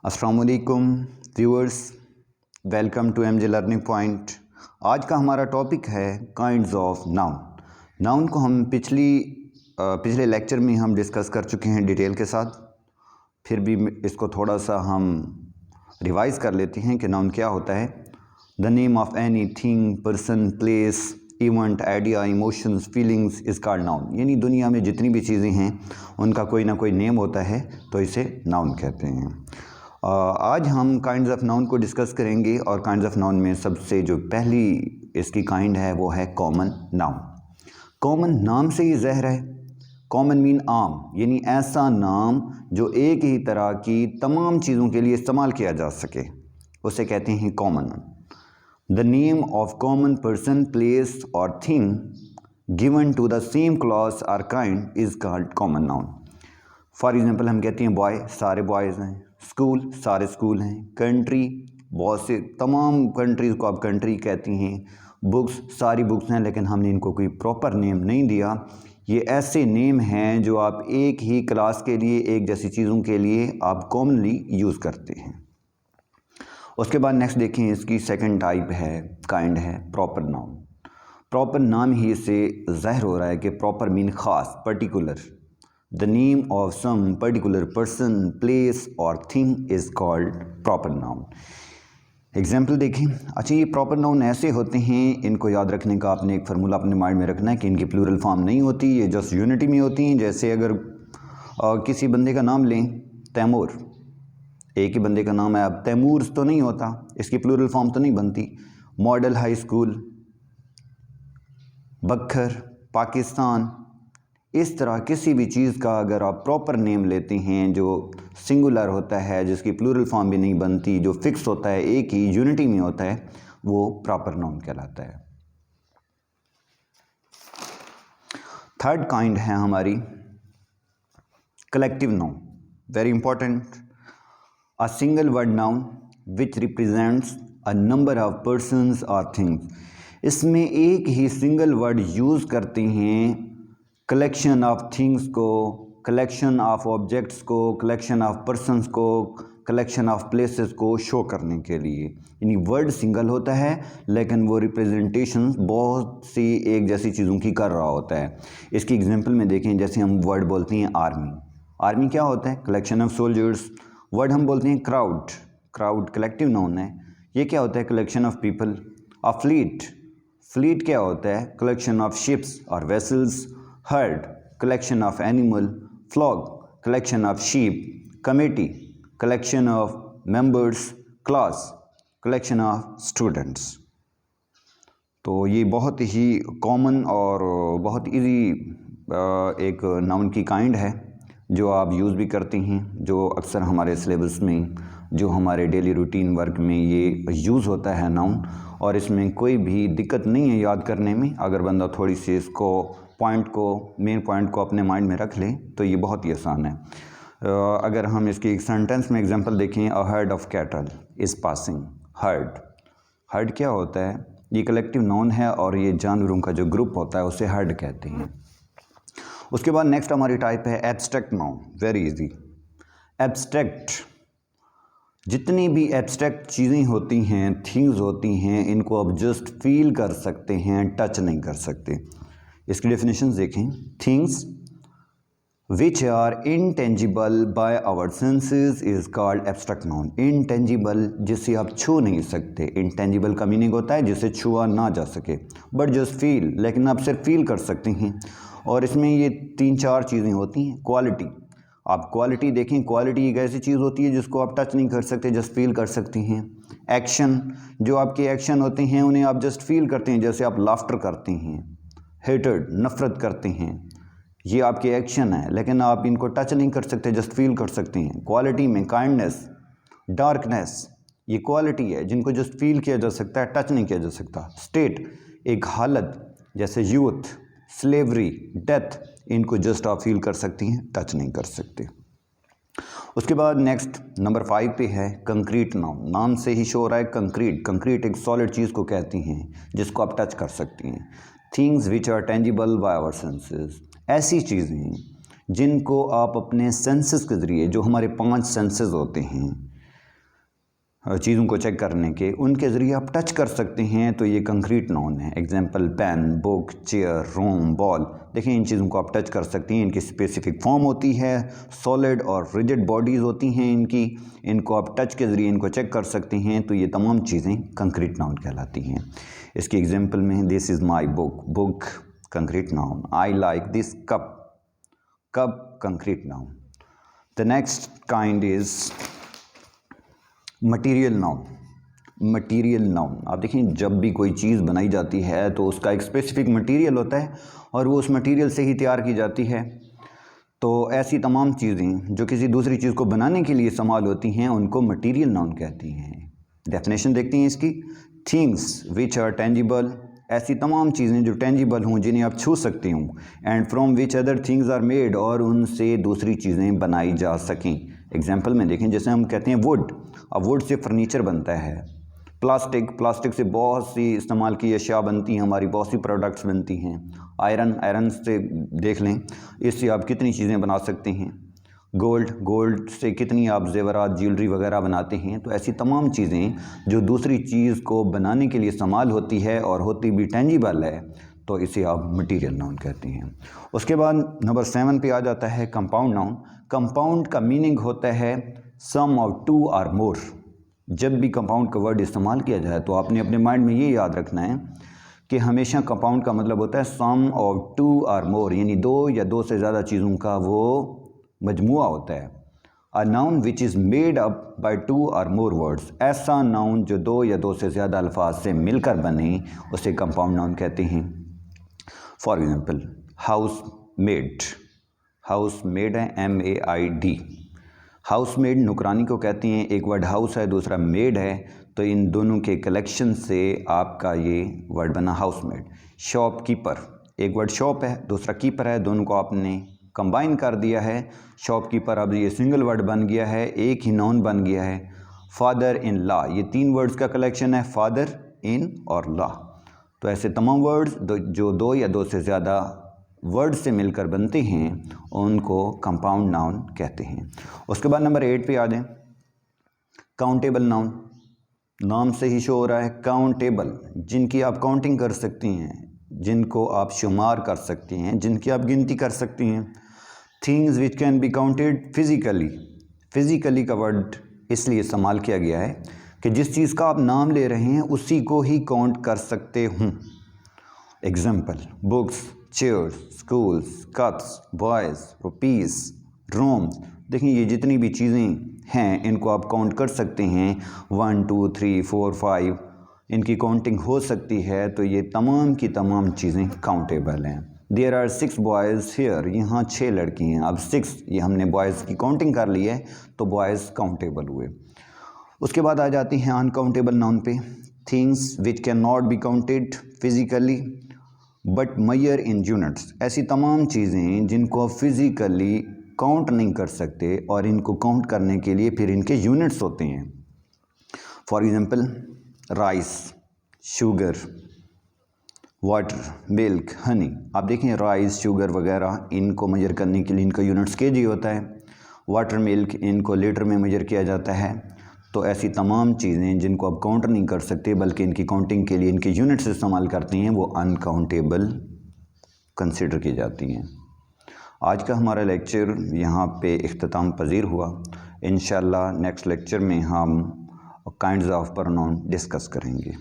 अस्सलाम वालेकुम viewers, welcome to MJ learning point. आज का हमारा टॉपिक है काइंड्स ऑफ नाउन। नाउन को हम पिछले लेक्चर में हम डिस्कस कर चुके हैं डिटेल के साथ, फिर भी इसको थोड़ा सा हम रिवाइज़ कर लेते हैं कि नाउन क्या होता है। The name of any thing, person, place, event, idea, emotions, feelings is called noun. यानी दुनिया में जितनी भी चीज़ें हैं उनका कोई ना कोई नेम होता है, तो इसे नाउन कहते हैं। आज हम काइंड्स ऑफ नाउन को डिस्कस करेंगे और काइंड्स ऑफ नाउन में सबसे जो पहली इसकी काइंड है वो है कॉमन नाउन। कॉमन नाम से ही ज़हर है। कॉमन मीन आम, यानी ऐसा नाम जो एक ही तरह की तमाम चीज़ों के लिए इस्तेमाल किया जा सके, उसे कहते हैं common. The name of common person, place or thing given to the same clause or kind is called common noun. For example हम कहते हैं बॉय, सारे बॉयज़ हैं। स्कूल, सारे स्कूल हैं। कंट्री, बहुत से तमाम कंट्रीज़ को आप कंट्री कहती हैं। बुक्स, सारी बुक्स हैं, लेकिन हमने इनको कोई प्रॉपर नेम नहीं दिया। ये ऐसे नेम हैं जो आप एक ही क्लास के लिए, एक जैसी चीज़ों के लिए आप कॉमनली यूज़ करते हैं। उसके बाद नेक्स्ट देखें, इसकी सेकंड टाइप है, काइंड है प्रॉपर नाउन। प्रॉपर नाम ही से ज़ाहिर हो रहा है कि प्रॉपर मीन ख़ास, particular. The name of some particular person, place or thing is called proper noun. Example देखें। अच्छा, ये प्रॉपर नाउन ऐसे होते हैं, इनको याद रखने का आपने एक फार्मूला अपने माइंड में रखना है कि इनकी प्लूरल फॉर्म नहीं होती, ये जस्ट यूनिटी में होती हैं। जैसे अगर किसी बंदे का नाम लें, तैमूर, एक ही बंदे का नाम है, अब तैमूर तो नहीं होता, इसकी प्लूरल फॉर्म तो नहीं बनती। मॉडल हाई स्कूल, बखर, पाकिस्तान, इस तरह किसी भी चीज़ का अगर आप प्रॉपर नेम लेते हैं जो सिंगुलर होता है, जिसकी प्लूरल फॉर्म भी नहीं बनती, जो फिक्स होता है, एक ही यूनिटी में होता है, वो प्रॉपर नाउन कहलाता है। थर्ड काइंड है हमारी collective noun. Very important. A single word noun which represents a number of persons और थिंग्स। इसमें एक ही सिंगल वर्ड यूज़ करते हैं कलेक्शन ऑफ थिंग्स को, कलेक्शन ऑफ ऑब्जेक्ट्स को, कलेक्शन ऑफ पर्सन्स को, कलेक्शन ऑफ प्लेसेस को शो करने के लिए। यानी वर्ड सिंगल होता है लेकिन वो रिप्रेजेंटेशन बहुत सी एक जैसी चीज़ों की कर रहा होता है। इसकी एग्जांपल में देखें, जैसे हम वर्ड बोलते हैं आर्मी। आर्मी क्या होता है? Collection of soldiers. वर्ड हम बोलते हैं क्राउड। क्राउड कलेक्टिव नाउन है, ये क्या होता है? Collection of people. A fleet, fleet क्या होता है? कलेक्शन ऑफ शिप्स और vessels. Heard, collection of animal. Flock, collection of sheep. Committee, collection of members. Class, collection of students. तो ये बहुत ही कॉमन और बहुत इजी एक नाउन की काइंड है जो आप यूज़ भी करते हैं, जो अक्सर हमारे सिलेबस में, जो हमारे डेली रूटीन वर्क में ये यूज़ होता है नाउन। और इसमें कोई भी दिक्कत नहीं है याद करने में। अगर बंदा थोड़ी सी इसको मेन पॉइंट को अपने माइंड में रख लें तो ये बहुत ही आसान है। अगर हम इसकी एक सेंटेंस में एग्जांपल देखें, a herd of cattle is passing. Heard, heard क्या होता है? ये कलेक्टिव नाउन है और ये जानवरों का जो ग्रुप होता है उसे हर्ड कहते हैं। उसके बाद नेक्स्ट हमारी टाइप है abstract noun. Very easy. Abstract, जितनी भी एब्स्ट्रैक्ट चीज़ें होती हैं, थिंग्स होती हैं, इनको आप जस्ट फील कर सकते हैं, टच नहीं कर सकते। इसकी डेफिनेशन देखें। Things which are intangible by our senses is called abstract noun. Intangible, जिसे आप छू नहीं सकते। इनटेंजिबल का मीनिंग होता है जिसे छुआ ना जा सके, बट जस्ट फील, लेकिन आप सिर्फ फील कर सकते हैं। और इसमें ये 3-4 चीज़ें होती हैं। क्वालिटी, आप क्वालिटी देखें, क्वालिटी एक ऐसी चीज़ होती है जिसको आप टच नहीं कर सकते, जस्ट फील कर सकते हैं। एक्शन, जो आपके एक्शन होते हैं उन्हें आप जस्ट फील करते हैं, जैसे आप लाफ्टर करते हैं। हेटेड, नफ़रत करते हैं, ये आपके एक्शन है, लेकिन आप इनको टच नहीं कर सकते, जस्ट फील कर सकते हैं। क्वालिटी में काइंडनेस, डार्कनेस, ये क्वालिटी है जिनको जस्ट फील किया जा सकता है, टच नहीं किया जा सकता। स्टेट, एक हालत, जैसे यूथ, स्लेवरी, डेथ, इनको जस्ट आप फील कर सकती हैं, टच नहीं कर सकते। उसके बाद नेक्स्ट नंबर 5 पे है कंक्रीट नाउन। नाम से ही शो हो रहा है कंक्रीट। कंक्रीट एक सॉलिड चीज़ को कहती हैं जिसको आप टच कर सकती हैं। Things which are tangible by our senses, ऐसी चीज़ें जिनको आप अपने सेंसेस के ज़रिए, जो हमारे 5 सेंसेस होते हैं, चीज़ों को चेक करने के, उनके ज़रिए आप टच कर सकते हैं, तो ये कंक्रीट नाउन है। Example pen, book, chair, room, ball. देखिए इन चीज़ों को आप टच कर सकते हैं, इनकी स्पेसिफिक फॉर्म होती है, सॉलिड और रिजिड बॉडीज़ होती हैं इनकी, इनको आप टच के ज़रिए इनको चेक कर सकते हैं, तो ये तमाम चीज़ें कंक्रीट नाउन कहलाती हैं। इसकी एग्जाम्पल में this is my book, book concrete noun. I like this cup, cup concrete noun. The next kind is material noun. Material noun, आप देखें जब भी कोई चीज़ बनाई जाती है तो उसका एक स्पेसिफिक मटीरियल होता है और वो उस मटीरियल से ही तैयार की जाती है। तो ऐसी तमाम चीज़ें जो किसी दूसरी चीज़ को बनाने के लिए इस्तेमाल होती हैं उनको मटीरियल नाउन कहती हैं। डेफिनेशन देखते हैं इसकी। थिंग्स विच आर टेंजिबल, ऐसी तमाम चीज़ें जो टेंजिबल हों, जिन्हें आप छू सकते हों। And from which other things are made, और उनसे दूसरी चीज़ें बनाई जा सकें। एग्जाम्पल में देखें, जैसे हम कहते हैं वुड, अब वुड से फर्नीचर बनता है। प्लास्टिक, प्लास्टिक से बहुत सी इस्तेमाल की अशिया बनती हैं, हमारी बहुत सी प्रोडक्ट्स बनती हैं। आयरन, आयरन से देख लें, इससे आप कितनी चीज़ें बना सकते हैं। गोल्ड, गोल्ड से कितनी आप जेवरात, ज्वेलरी वगैरह बनाते हैं। तो ऐसी तमाम चीज़ें जो दूसरी चीज़ को बनाने के लिए इस्तेमाल होती है और होती भी टेंजिबल है, तो इसे आप मटीरियल नाउन कहते हैं। उसके बाद नंबर 7 पे आ जाता है कंपाउंड नाउन। कंपाउंड का मीनिंग होता है सम ऑफ टू और मोर। जब भी कंपाउंड का वर्ड इस्तेमाल किया जाए तो आपने अपने माइंड में ये याद रखना है कि हमेशा कंपाउंड का मतलब होता है सम ऑफ टू और मोर, यानी दो या दो से ज़्यादा चीज़ों का वो मजमुआ होता है। A noun which is made up by two और मोर वर्ड्स, ऐसा नाउन जो दो या दो से ज़्यादा अल्फाज से मिलकर बने उसे कंपाउंड नाउन कहते हैं। For example house made, house made है MAID। हाउस मेड नुकरानी को कहते हैं। एक वर्ड हाउस है, दूसरा मेड है, तो इन दोनों के कलेक्शन से आपका ये वर्ड बना हाउस मेड। शॉप कीपर, एक वर्ड शॉप है, दूसरा कीपर है, दोनों को आपने कंबाइन कर दिया है। शॉप कीपर अब ये सिंगल वर्ड बन गया है, एक ही नाउन बन गया है। फादर इन लॉ, ये 3 वर्ड्स का कलेक्शन है, फादर, इन और लॉ। तो ऐसे तमाम वर्ड्स जो दो या दो से ज़्यादा वर्ड से मिलकर बनते हैं उनको कंपाउंड नाउन कहते हैं। उसके बाद नंबर 8 पे आ जाएं, काउंटेबल नाउन। नाम से ही शो हो रहा है काउंटेबल, जिनकी आप काउंटिंग कर सकती हैं, जिनको आप शुमार कर सकती हैं, जिनकी आप गिनती कर सकती हैं। Things which can be counted physically, physically का वर्ड इसलिए इस्तेमाल किया गया है कि जिस चीज़ का आप नाम ले रहे हैं उसी को ही काउंट कर सकते हों। Example books, chairs, schools, cups, boys, rupees, rooms. देखिए ये जितनी भी चीज़ें हैं इनको आप काउंट कर सकते हैं। 1 2 3 4 5 इनकी काउंटिंग हो सकती है, तो ये तमाम की तमाम चीज़ें काउंटेबल हैं। देयर आर 6 बॉयज़ हियर, यहाँ 6 लड़की हैं। अब 6 ये हमने बॉयज़ की काउंटिंग कर ली है, तो बॉयज़ काउंटेबल हुए। उसके बाद आ जाती हैं अनकाउंटेबल नाउन पे। Things which can not be counted physically but measure in units, ऐसी तमाम चीज़ें जिनको आप फिज़िकली काउंट नहीं कर सकते और इनको काउंट करने के लिए फिर इनके यूनिट्स होते हैं। For example rice, sugar, water, milk, Honey. आप देखें राइस, शुगर वगैरह इनको मेजर करने के लिए इनका यूनिट्स केजी होता है। वाटर, मिल्क इनको लीटर में मेजर किया जाता है। तो ऐसी तमाम चीज़ें जिनको आप काउंट नहीं कर सकते बल्कि इनकी काउंटिंग के लिए इनके यूनिट्स इस्तेमाल करती हैं, वो अनकाउंटेबल कंसिडर की जाती हैं। आज का हमारा लेक्चर यहाँ पे इख्तिताम पजीर हुआ। इंशाअल्लाह नेक्स्ट लेक्चर में हम काइंड्स ऑफ प्रोनाउन डिस्कस करेंगे।